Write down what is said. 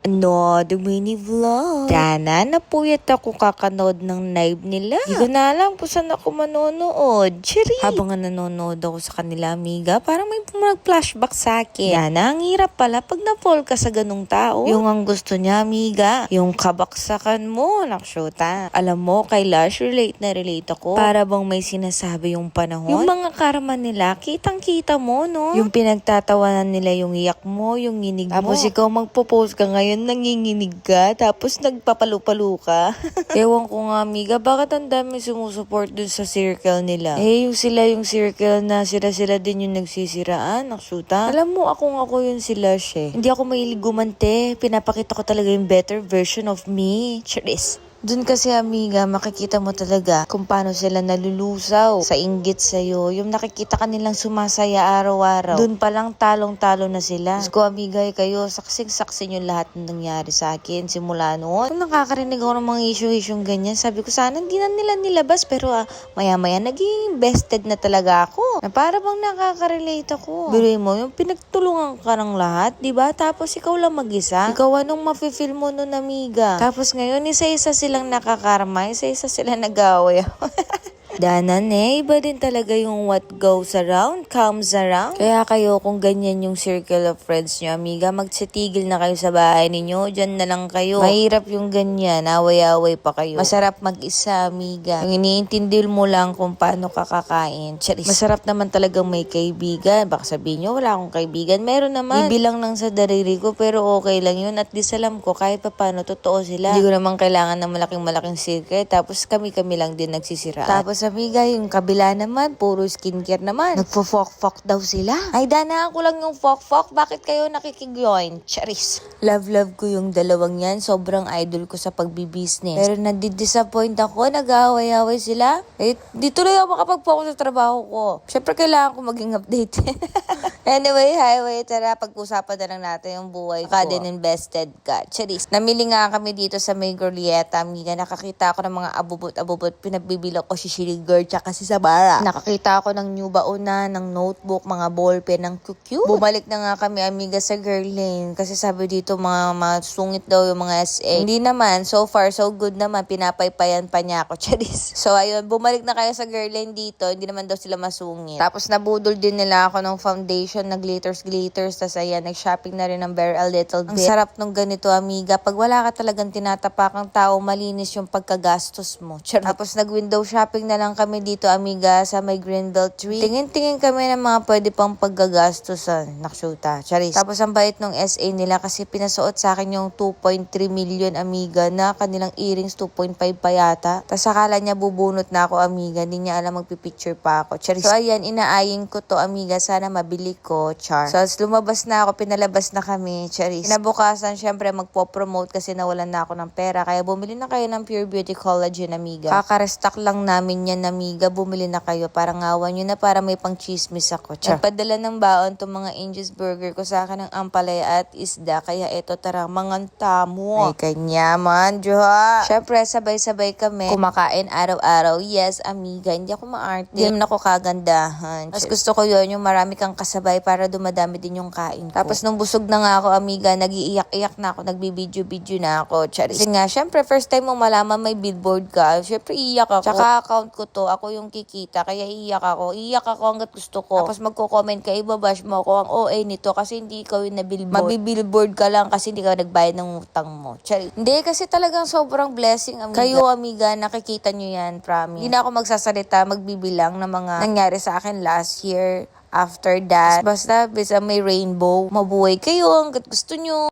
Another mini vlog. Dana, napuyat ako kakanood ng live nila. Di ko na alam kung saan ako manonood. Chiri! Habang nanonood ako sa kanila, amiga, parang may mag-flashback sa akin. Dana, ang hirap pala pag na-fall ka sa ganung tao. Yung ang gusto niya, amiga, yung kabaksakan mo, naksyuta. Alam mo, kay Lush, relate na relate ako. Para bang may sinasabi yung panahon. Yung mga karma nila, kitang-kita mo, no? Yung pinagtatawanan nila yung iyak mo, yung nginig mo. Tapos ikaw magpo-post ka ngayon, nanginginig ka, tapos nagpapalu-palu ka. Ewan ko nga, amiga, bakit ang dami sumusuport dun sa circle nila? Yung circle na sila din yung nagsisiraan, naksuta. Alam mo, ako yun sila siya. Hindi ako mahilig gumante, pinapakita ko talaga yung better version of me. Charis. Dun kasi, amiga, makikita mo talaga kung paano sila nalulusaw sa inggit sa'yo. Yung nakikita kanilang sumasaya araw-araw. Dun palang talong-talo na sila. Diyos ko, amiga, kayo, saksing-saksi nyo lahat ng nangyari sa akin simula noon. Kung nakakarinig ako ng mga issue-issue ganyan, sabi ko sana hindi na nila nilabas. Pero maya-maya, naging invested na talaga ako. Na para bang nakaka-relate ako. Biruin mo, yung pinagtulungan ka ng lahat, diba? Tapos ikaw lang mag-isa. Ikaw anong mafe-feel mo nun, amiga? Tapos ngayon, isa-isa silang nakakarma, isa-isa sila nag-away. Danan iba din talaga yung what goes around, comes around. Kaya kayo, kung ganyan yung circle of friends nyo, amiga, magsitigil na kayo sa bahay ninyo, dyan na lang kayo. Mahirap yung ganyan, away-away pa kayo. Masarap mag-isa, amiga. Yung iniintindi mo lang kung paano kakakain. Charis. Masarap naman talagang may kaibigan. Baka sabihin nyo, wala akong kaibigan. Meron naman. Bibilang lang sa dariri ko, pero okay lang yun. At least alam ko, kahit pa paano, totoo sila. Hindi ko naman kailangan ng malaking circle. Tapos kami lang din nagsisiraan. Tapos amiga, yung kabila naman, puro skincare naman. Nagfo-fok-fok daw sila. Ay, Dana, ako lang yung fok-fok. Bakit kayo nakikigyoin? Charis. Love ko yung dalawang yan. Sobrang idol ko sa pagbibusiness. Pero nadidisappoint ako. Nag-aaway-aaway sila. Di tuloy ako makapag-focus sa trabaho ko. Syempre, kailangan ko maging update. Anyway, highway, tara, pag-usapan na lang natin yung buhay ko. Ka din invested ka. Charis. Namili nga kami dito sa May Glorieta, amiga. Nakakita ako ng mga abubot-abubot. Pinagbibila ko si girl, tsaka si Sabara. Nakakita ako ng new baona, ng notebook, mga ballpen, ng QQ. Bumalik na nga kami, amiga, sa girl lane. Kasi sabi dito, mga sungit daw yung mga SA. Hindi naman, so far, so good naman. Pinapaypayan pa niya ako, charis. So, ayun, bumalik na kayo sa girl lane dito. Hindi naman daw sila masungit. Tapos, nabudol din nila ako ng foundation na glitters. Tapos, ayan, nag-shopping na rin ng Bare a Little Bit. Ang sarap nung ganito, amiga. Pag wala ka talagang tinatapakang tao, malinis yung pagkagastos mo. Charot. Tapos, nag-window shopping na lang kami dito, amiga, sa may Greenbelt Tree. Tingin-tingin kami ng mga pwede pang paggagastusan. Naksyuta. Charis. Tapos ang bait ng SA nila kasi pinasuot sa akin yung 2.3 million, amiga, na kanilang earrings 2.5 pa yata. Tapos akala niya bubunot na ako, amiga. Hindi niya alam magpipicture pa ako. Charis. So ayan, inaaying ko to, amiga. Sana mabili ko. Char. So lumabas na ako, pinalabas na kami. Charis. Kinabukasan, syempre magpo-promote kasi nawalan na ako ng pera. Kaya bumili na kayo ng Pure Beauty Collagen, amiga. Kaka-restock lang namin yan, amiga, bumili na kayo. Parang ngawan nyo na para may pang chismis ako. Nagpadala ng baon tong mga Angel's Burger ko sa akin ng ampalaya at isda. Kaya eto, tara, manganta mo. Ay, kanya man, Diyoha. Syempre, sabay-sabay kami kumakain araw-araw. Yes, amiga, hindi ako maarte. Hindi naman ako kagandahan. Tapos gusto ko yun, yung marami kang kasabay para dumadami din yung kain ko. Tapos nung busog na nga ako, amiga, nag-iiyak-iyak na ako, nagbibidyo-video na ako. Charis. Kasi nga, syempre, first time mo malaman may billboard ka. Syempre, iiyak ako. Tsaka account ko to, ako yung kikita, kaya iiyak ako hanggat gusto ko. Tapos magko-comment ka, ibabash mo ako ang OA nito kasi hindi ikaw yung na-billboard. Mabibillboard ka lang kasi hindi ka nagbayad ng utang mo. Chari. Hindi, kasi talagang sobrang blessing, amiga. Kayo, amiga, nakikita nyo yan, promise. Hindi na ako magsasalita, magbibilang ng mga nangyari sa akin last year, after that. Basta may rainbow, mabuhay kayo hanggat gusto nyo.